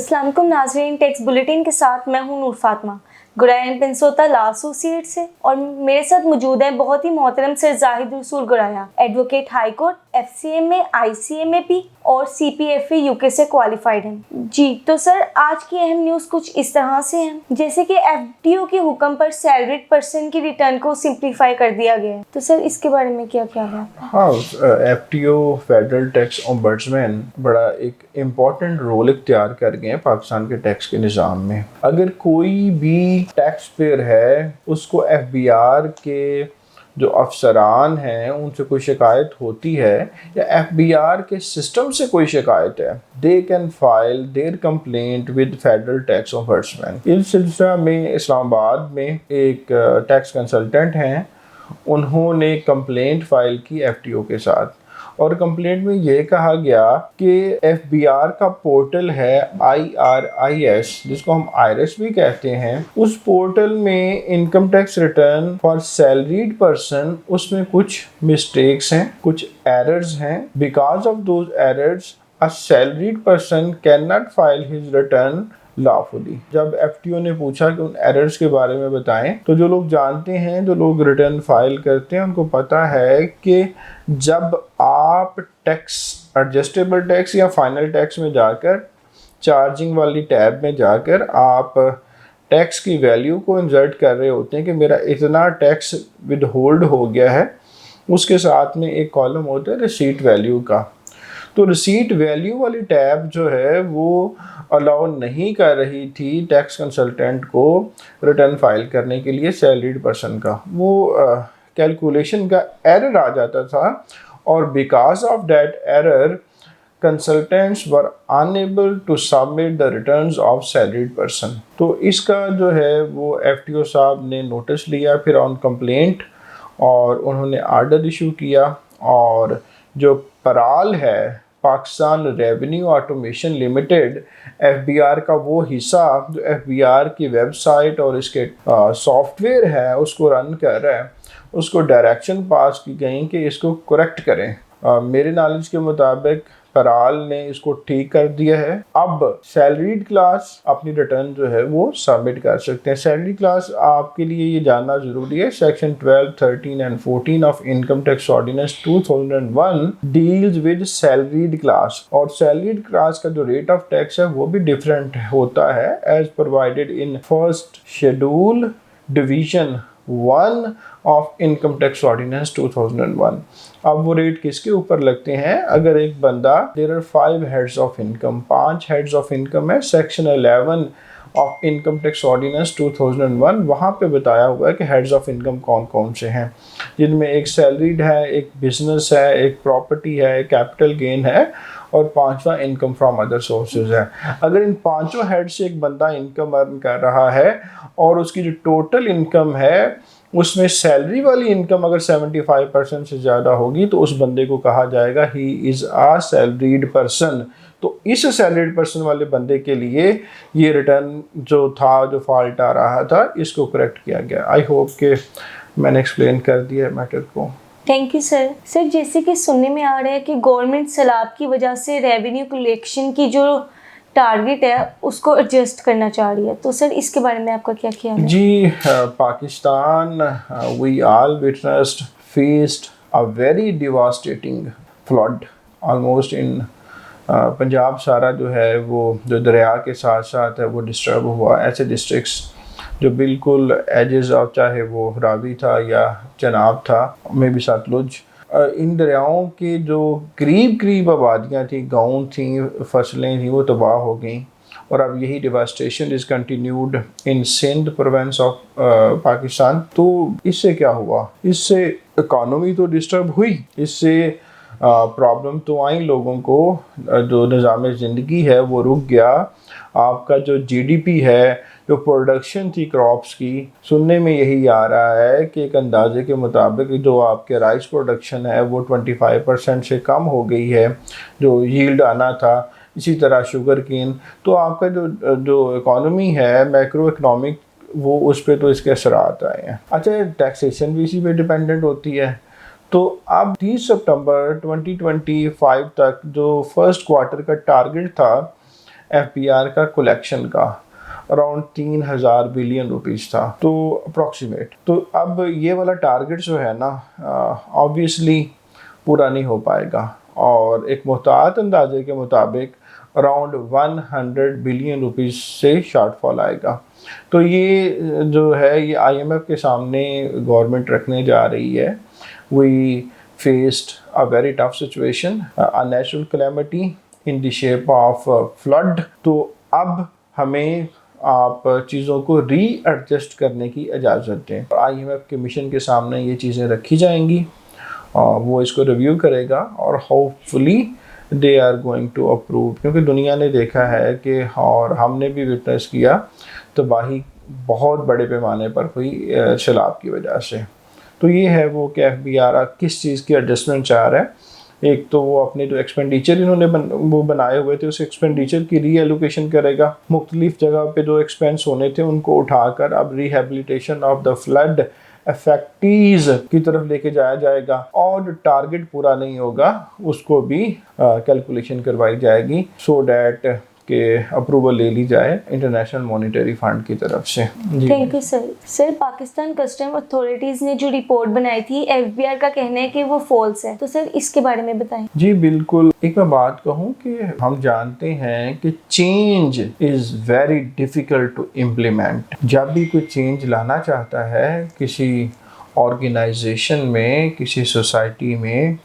अस्सलाम वालेकुम नाज़रीन, टैक्स बुलेटिन के साथ मैं हूं नूर फातिमा गुराया पेंसोता लॉ एसोसिएट से, और मेरे साथ मौजूद है बहुत ही मोहतरम सर जाहिद रसूल Guraya, advocate high court, FCMA, ICMAP और CPFA यूके से क्वालिफाइड हैं। जी तो सर, आज की अहम न्यूज़ कुछ इस तरह से है, जैसे कि FTO के हुक्म पर सैलरीड पर्सन की रिटर्न को सिंप्लीफाई कर दिया गया है। तो सर, इसके बारे में क्या ख्याल है? हाँ, FTO फेडरल टैक्स ओम्बड्समैन बड़ा एक इम्पॉर्टेंट रोल इख्तियार कर गए हैं पाकिस्तान के टैक्स के निज़ाम में। अगर कोई भी टैक्स पेयर है, उसको FBR के जो अफसरान हैं उनसे कोई शिकायत होती है या FBR के सिस्टम से कोई शिकायत है, they can file there complaint with federal tax ombudsman. इस सिलसिला में इस्लामाबाद में एक टैक्स कंसल्टेंट हैं, उन्होंने कंप्लेंट फाइल की FTO के साथ, और कंप्लेंट में ये कहा गया कि FBR का पोर्टल है IRIS, जिसको हम आयरस भी कहते हैं, उस पोर्टल में income tax return for salaried person, उसमें कुछ मिस्टेक्स हैं, कुछ एरर्स हैं। Because of those errors a salaried person can not file his return lawfully. जब FTO ने पूछा कि उन एरर्स के बारे में बताएं, तो जो लोग जानते हैं, जो लोग रिटर्न फाइल करते हैं, उनको पता है कि जब आप टैक्स, एडजस्टेबल टैक्स या फाइनल टैक्स में जाकर, चार्जिंग वाली टैब में जाकर आप टैक्स की वैल्यू को इंसर्ट कर रहे होते हैं कि मेरा इतना टैक्स विद होल्ड हो गया है, उसके साथ में एक कॉलम होता है रिसीट वैल्यू का। तो रिसीट वैल्यू वाली टैब जो है वो अलाउ नहीं कर रही थी टैक्स कंसल्टेंट को रिटर्न फाइल करने के लिए सैलरीड पर्सन का। वो कैलकुलेशन का एरर आ जाता था, और because of that error consultants were unable to submit the returns of salaried person. तो इसका जो है वो FTO साहब ने नोटिस लिया, फिर ऑन कंप्लेंट, और उन्होंने आर्डर इशू किया, और जो पराल है, Pakistan revenue automation limited, FBR का वो हिस्सा जो FBR की वेबसाइट और इसके सॉफ्टवेयर है उसको रन कर रहा है, उसको डायरेक्शन पास की गई कि इसको करेक्ट करें। मेरे नॉलेज के मुताबिक पराल ने इसको ठीक कर दिया है। अब सैलरीड क्लास अपनी रिटर्न जो है वो सबमिट कर सकते हैं। सैलरी क्लास आपके लिए ये जानना ज़रूरी है, section 12, 13 and 14 of income tax ordinance 2001 deals with salaried class, और सैलरीड क्लास का जो रेट ऑफ टैक्स है वो भी डिफरेंट होता है as provided in first schedule division 1 of income tax ordinance 2001। अब वो रेट किसके ऊपर लगते हैं? अगर एक बंदा, there are 5 heads of income, 5 heads of income है, section 11 of income tax ordinance 2001, वहाँ पे बताया हुआ है कि हेड्स ऑफ इनकम कौन कौन से हैं, जिनमें एक सैलरीड है, एक बिजनेस है, एक प्रॉपर्टी है, एक कैपिटल गेन है, और 5वां इनकम फ्रॉम अदर सोर्सेज है। अगर इन 5 हेड से एक बंदा इनकम अर्न कर रहा है और उसकी जो टोटल इनकम है उसमें सैलरी वाली इनकम अगर 75% से ज़्यादा होगी तो उस बंदे को कहा जाएगा he is a salaried person. तो इस सैलरीड पर्सन वाले बंदे के लिए ये रिटर्न जो था, जो फॉल्ट आ रहा था, इसको करेक्ट किया गया। आई होप कि मैंने एक्सप्लेन कर दिया मैटर को। Thank you sir. सर, जैसे कि सुनने में आ रहा है कि गवर्नमेंट सैलाब की वजह से रेवेन्यू कलेक्शन की जो टारगेट है उसको एडजस्ट करना चाह रही है, तो सर इसके बारे में आपका क्या ख्याल है? जी, Pakistan, we all witnessed, faced a very devastating flood almost in Punjab. सारा जो है वो जो दरिया के साथ साथ है वो डिस्टर्ब हुआ। ऐसे डिस्ट्रिक्ट्स जो बिल्कुल एजेस ऑफ, चाहे वो रावी था या चनाब था, में भी सतलुज, इन दरियाओं के जो करीब आबादियाँ थी, गाँव थी, फसलें थी, वो तबाह हो गई। और अब यही devastation is continued in Sindh province of Pakistan. तो इससे क्या हुआ? इससे इकॉनमी तो डिस्टर्ब हुई, इससे प्रॉब्लम तो आई लोगों को, जो निज़ाम ज़िंदगी है वो रुक गया। आपका जो GDP है, जो प्रोडक्शन थी क्रॉप्स की, सुनने में यही आ रहा है कि एक अंदाजे के मुताबिक जो आपके राइस प्रोडक्शन है वो 25% से कम हो गई है, जो यील्ड आना था। इसी तरह शुगर केन। तो आपका जो इकॉनमी है, मैक्रो इकनॉमिक, वो उस पर तो इसके असरात आए हैं। अच्छा, टैक्सेशन भी इसी पे डिपेंडेंट होती है। तो अब 30 सितंबर 2025 तक जो फर्स्ट क्वार्टर का टारगेट था FBR का कलेक्शन का अराउंड 3000 बिलियन रुपीस था, तो अप्रॉक्सीमेट। तो अब ये वाला टारगेट जो है ना ऑब्वियसली पूरा नहीं हो पाएगा, और एक मुहतात अंदाजे के मुताबिक अराउंड 100 बिलियन रुपीस से शॉर्टफॉल आएगा। तो ये जो है ये IMF के सामने गवर्नमेंट रखने जा रही है। We faced a very tough situation, a natural calamity in the shape of flood. तो अब हमें आप चीज़ों को रीएडजस्ट करने की इजाज़त दें। IMF के मिशन के सामने ये चीज़ें रखी जाएंगी, वो इसको रिव्यू करेगा और hopefully they are going to approve, क्योंकि दुनिया ने देखा है कि और हमने भी विटनेस किया तबाही बहुत बड़े पैमाने पर हुई सैलाब की वजह से। तो ये है वो कि FBR किस चीज़ की एडजस्टमेंट चाह रहा है। एक तो वो अपने जो एक्सपेंडिचर इन्होंने वो बनाए हुए थे उस एक्सपेंडिचर की रीएलोकेशन करेगा, मुख्तलिफ जगह पे जो एक्सपेंस होने थे उनको उठाकर अब rehabilitation of the flood affectees की तरफ लेके जाया जाएगा, और जो टारगेट पूरा नहीं होगा उसको भी कैलकुलेशन करवाई जाएगी सो डैट के अप्रूवल ले ली जाए इंटरनेशनल मॉनेटरी फंड की तरफ से। Thank you sir. Sir, Pakistan custom authorities ने जो रिपोर्ट बनाई थी FBR का कहना है कि वो फॉल्स है, तो सर इसके बारे में बताएं। जी बिल्कुल। एक मैं बात कहूँ कि हम जानते हैं कि change is very difficult to implement. जब भी कोई चेंज लाना चाहता है किसी ऑर्गेनाइजेशन में, किसी सोसाइटी में,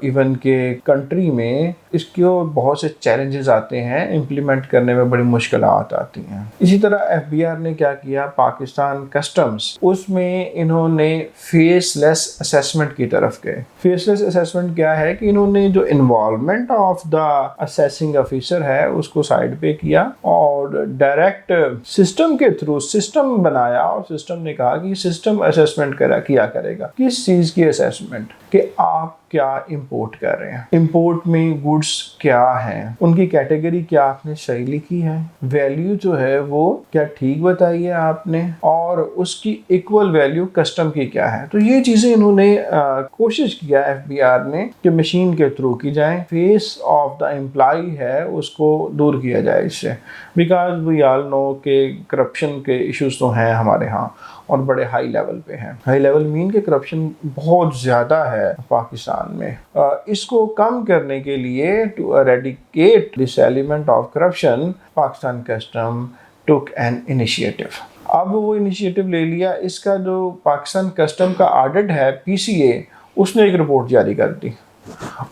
इवन के कंट्री में, इसके बहुत से चैलेंजेस आते हैं, इम्प्लीमेंट करने में बड़ी मुश्किलात आती हैं। इसी तरह FBR ने क्या किया, पाकिस्तान कस्टम्स, उसमें इन्होंने फेसलेस असेसमेंट की तरफ गए। फेसलेस असेसमेंट क्या है कि इन्होंने जो involvement of the assessing officer है उसको साइड पे किया और डायरेक्ट सिस्टम के थ्रू सिस्टम बनाया, और सिस्टम ने कहा कि सिस्टम असेसमेंट किया करेगा। किस चीज़ की असेसमेंट? कि आप क्या इंपोर्ट कर रहे हैं, इंपोर्ट में गुड्स क्या हैं, उनकी कैटेगरी क्या आपने सही लिखी है, वैल्यू जो है वो क्या ठीक बताई है आपने, और उसकी इक्वल वैल्यू कस्टम की क्या है। तो ये चीज़ें इन्होंने कोशिश किया FBR ने कि मशीन के थ्रू की जाए, फेस ऑफ द एम्प्लॉय है उसको दूर किया जाए इससे, बिकॉज वी ऑल नो के करप्शन के इश्यूज तो हैं हमारे यहाँ और बड़े हाई लेवल पे हैं। हाई लेवल मीन के करप्शन बहुत ज़्यादा है पाकिस्तान में। इसको कम करने के लिए to eradicate this element of corruption, Pakistan custom took an initiative. अब वो इनिशिएटिव ले लिया। इसका जो पाकिस्तान कस्टम का ऑडिट है PCA, उसने एक रिपोर्ट जारी कर दी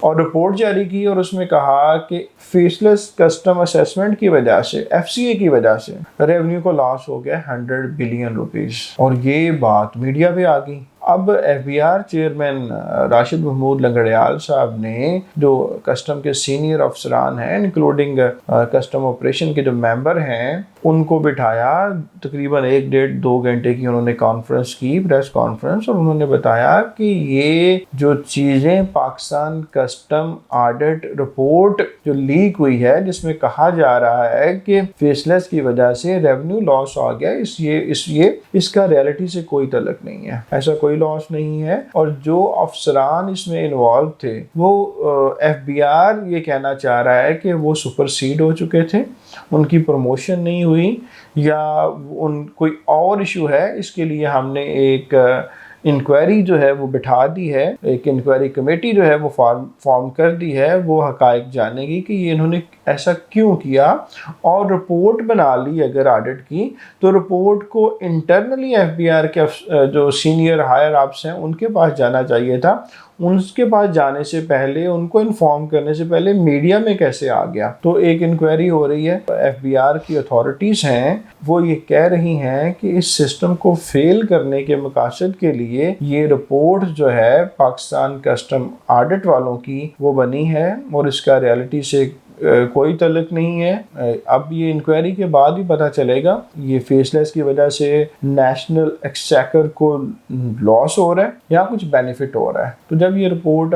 और रिपोर्ट जारी की और उसमें कहा कि फेसलेस कस्टम असेसमेंट की वजह से, FCA की वजह से रेवेन्यू को लॉस हो गया 100 बिलियन रुपीस। और ये बात मीडिया पे आ गई। अब FBR चेयरमैन राशिद महमूद लंगड़ियाल साहब ने, जो कस्टम के सीनियर अफसरान हैं इंक्लूडिंग कस्टम ऑपरेशन के जो मेंबर हैं, उनको बिठाया। तकरीबन 1-1.5-2 घंटे की उन्होंने कॉन्फ्रेंस की, प्रेस कॉन्फ्रेंस, और उन्होंने बताया कि ये जो चीज़ें पाकिस्तान कस्टम ऑडिट रिपोर्ट जो लीक हुई है जिसमें कहा जा रहा है कि फेसलेस की वजह से रेवेन्यू लॉस आ गया, इसका रियलिटी से कोई तल्लुक नहीं है, ऐसा कोई लॉस नहीं है। और जो अफसरान इसमें इन्वॉल्व थे वो FBR ये कहना चाह रहा है कि वो सुपरसीड हो चुके थे, उनकी प्रमोशन नहीं हुई या उन कोई और इशू है। इसके लिए हमने एक इंक्वायरी जो है वो बिठा दी है, एक इंक्वायरी कमेटी जो है वो फॉर्म कर दी है। वो हकायक जानेगी कि ये इन्होंने ऐसा क्यों किया, और रिपोर्ट बना ली अगर ऑडिट की, तो रिपोर्ट को इंटरनली FBR के जो सीनियर हायर अप्स हैं उनके पास जाना चाहिए था। उनके पास जाने से पहले, उनको इन्फॉर्म करने से पहले मीडिया में कैसे आ गया? तो एक इंक्वायरी हो रही है। FBR की अथॉरिटीज़ हैं वो ये कह रही हैं कि इस सिस्टम को फेल करने के मकासद के लिए ये रिपोर्ट जो है पाकिस्तान कस्टम ऑडिट वालों की वो बनी है और इसका रियलिटी से कोई तल्लुक नहीं है। अब ये इंक्वायरी के बाद ही पता चलेगा ये फेसलेस की वजह से नेशनल एक्सचेकर को लॉस हो रहा है या कुछ बेनिफिट हो रहा है। तो जब ये रिपोर्ट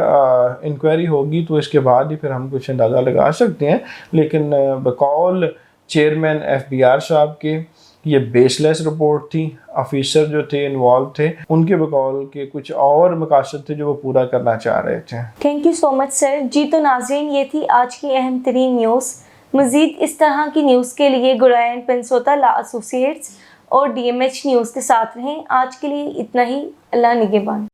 इंक्वायरी होगी तो इसके बाद ही फिर हम कुछ अंदाज़ा लगा सकते हैं। लेकिन बकौल चेयरमैन FBR साहब के ये बेसलेस रिपोर्ट थी। ऑफिसर जो थे इन्वॉल्व थे उनके बकौल के कुछ और मकासद थे जो वो पूरा करना चाह रहे थे। Thank you so much sir. जी तो नाज़रीन, ये थी आज की अहम तरीन न्यूज़। मज़ीद इस तरह की न्यूज़ के लिए गुराया एंड पेंसोता लॉ एसोसिएट्स और DMH न्यूज़ के साथ रहें। आज के लिए इतना ही। अल्लाह निगहबान।